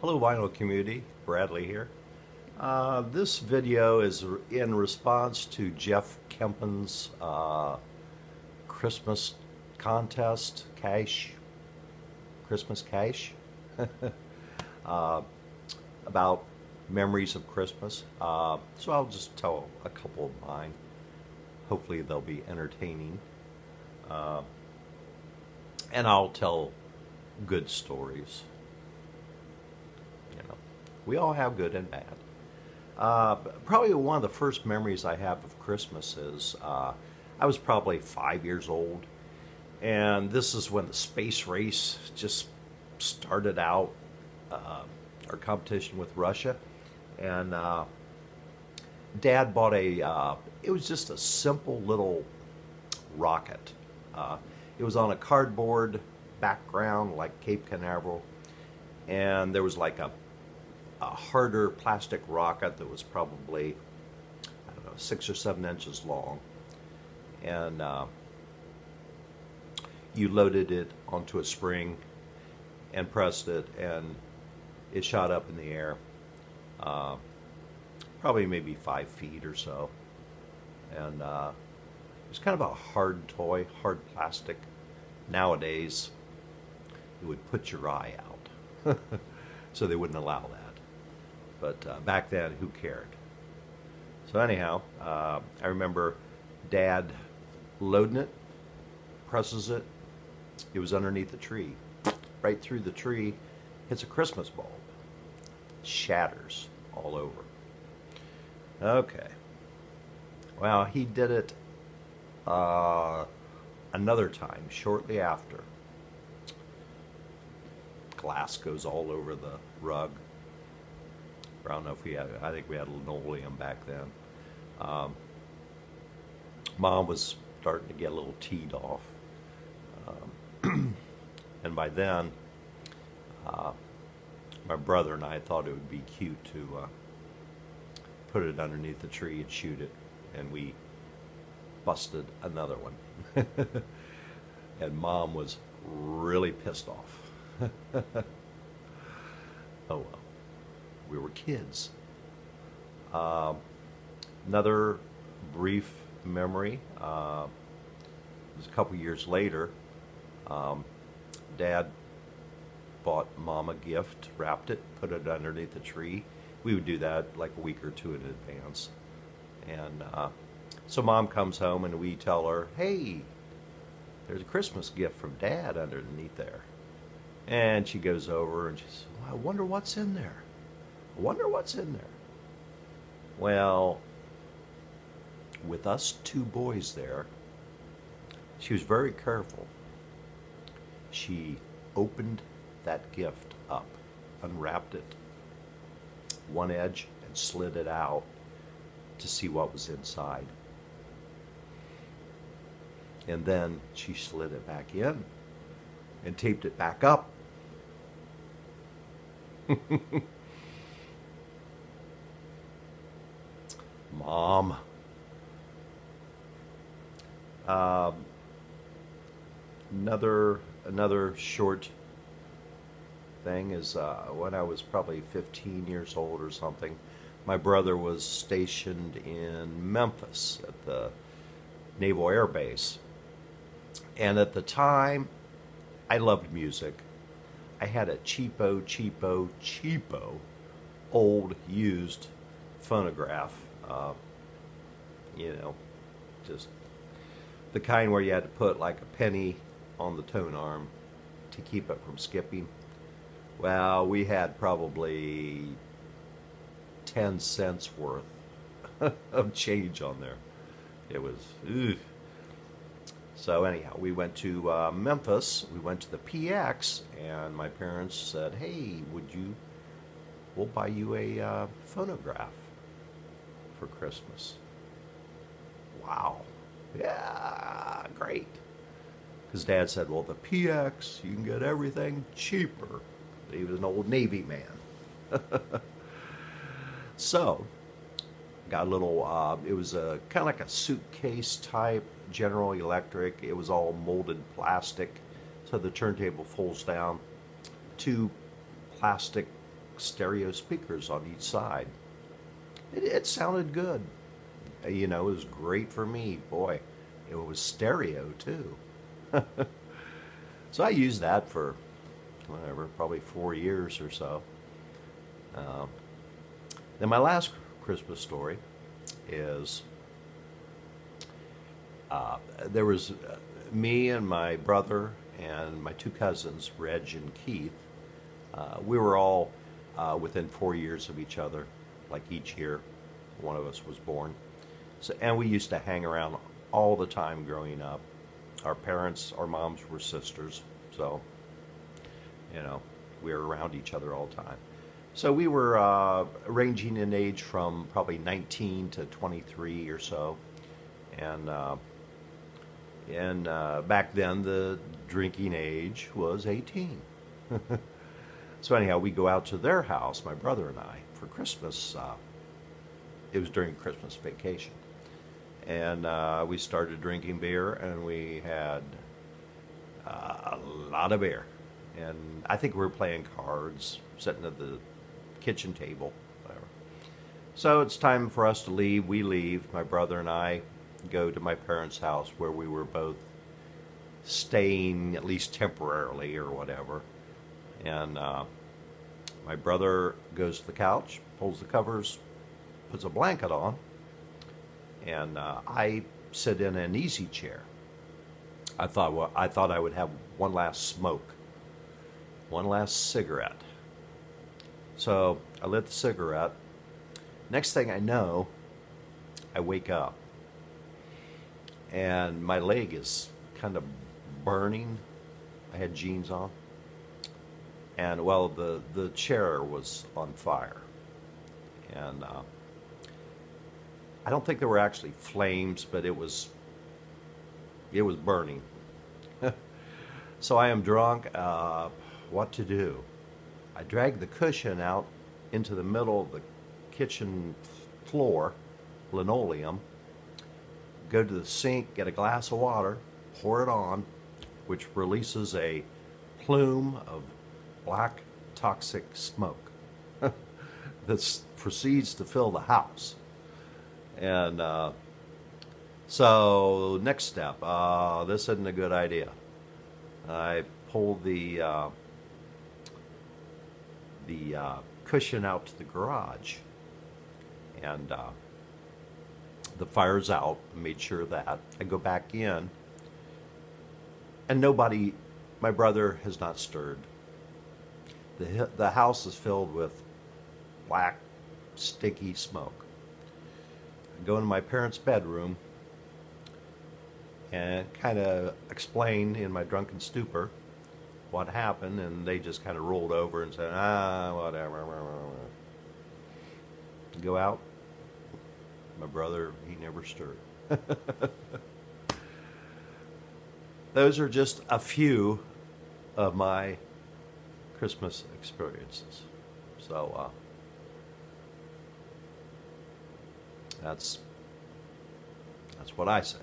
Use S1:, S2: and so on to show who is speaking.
S1: Hello vinyl community, Bradley here. This video is in response to Jeff Kempin's Christmas contest, Christmas cash, about memories of Christmas. So I'll just tell a couple of mine. Hopefully they'll be entertaining. And I'll tell good stories. We all have good and bad. Probably one of the first memories I have of Christmas is I was probably 5 years old, and this is when the space race just started out, our competition with Russia, and Dad bought it was just a simple little rocket. It was on a cardboard background like Cape Canaveral, and there was like a harder plastic rocket that was probably, I don't know, 6 or 7 inches long, and you loaded it onto a spring and pressed it, and it shot up in the air, probably maybe 5 feet or so, and it was kind of a hard toy, hard plastic. Nowadays it would put your eye out, so they wouldn't allow that. But back then, who cared? So anyhow, I remember Dad loading it, presses it. It was underneath the tree. Right through the tree, hits a Christmas bulb. Shatters all over. Okay. Well, he did it another time, shortly after. Glass goes all over the rug. I don't know if we had, I think we had linoleum back then. Mom was starting to get a little teed off. And by then, my brother and I thought it would be cute to put it underneath the tree and shoot it. And we busted another one. And Mom was really pissed off. Oh well. We were kids. Another brief memory, it was a couple years later. Dad bought Mom a gift, wrapped it, put it underneath the tree. We would do that like a week or two in advance. And so Mom comes home and we tell her, hey, there's a Christmas gift from Dad underneath there. And she goes over and she says, well, I wonder what's in there. I wonder what's in there. Well, with us 2 boys there, she was very careful. She opened that gift up, unwrapped it, one edge, and slid it out to see what was inside. And then she slid it back in and taped it back up. Mom. Another short thing is when I was probably 15 years old or something, my brother was stationed in Memphis at the Naval Air Base. And at the time, I loved music. I had a cheapo old used phonograph. You know, just the kind where you had to put like a penny on the tone arm to keep it from skipping. Well, we had probably 10 cents worth of change on there. It was, ugh. So anyhow, we went to Memphis. We went to the PX, and my parents said, hey, we'll buy you a phonograph for Christmas. Wow. Yeah, great. Because Dad said, well, the PX, you can get everything cheaper. He was an old Navy man. So, got a little, it was a kind of like a suitcase type, General Electric. It was all molded plastic. So the turntable folds down. 2 plastic stereo speakers on each side. It sounded good. You know, it was great for me. Boy, it was stereo too. So I used that for, whatever, probably 4 years or so. Then my last Christmas story is there was me and my brother and my two cousins, Reg and Keith. We were all within 4 years of each other, like each year one of us was born. So, and we used to hang around all the time growing up. Our parents, our moms were sisters, so, you know, we were around each other all the time. So we were ranging in age from probably 19 to 23 or so. And back then, the drinking age was 18. So anyhow, we go out to their house, my brother and I, for Christmas. It was during Christmas vacation. And we started drinking beer, and we had a lot of beer. And I think we were playing cards, sitting at the kitchen table, whatever. So it's time for us to leave. We leave. My brother and I go to my parents' house where we were both staying, at least temporarily or whatever. And my brother goes to the couch, pulls the covers, puts a blanket on, and I sit in an easy chair. I thought I would have one last smoke, one last cigarette. So I lit the cigarette. Next thing I know, I wake up, and my leg is kind of burning. I had jeans on, and well, the chair was on fire, and I don't think there were actually flames, but it was burning. So I am drunk. What to do? I drag the cushion out into the middle of the kitchen floor, linoleum, go to the sink, get a glass of water, pour it on, which releases a plume of black toxic smoke that proceeds to fill the house. And so next step, this isn't a good idea. I pulled the cushion out to the garage, and the fire's out. Made sure of that. I go back in, and nobody, my brother has not stirred. The house is filled with black, sticky smoke. I go into my parents' bedroom and kind of explain in my drunken stupor what happened, and they just kind of rolled over and said, whatever. Go out. My brother, he never stirred. Those are just a few of my Christmas experiences. So that's what I say.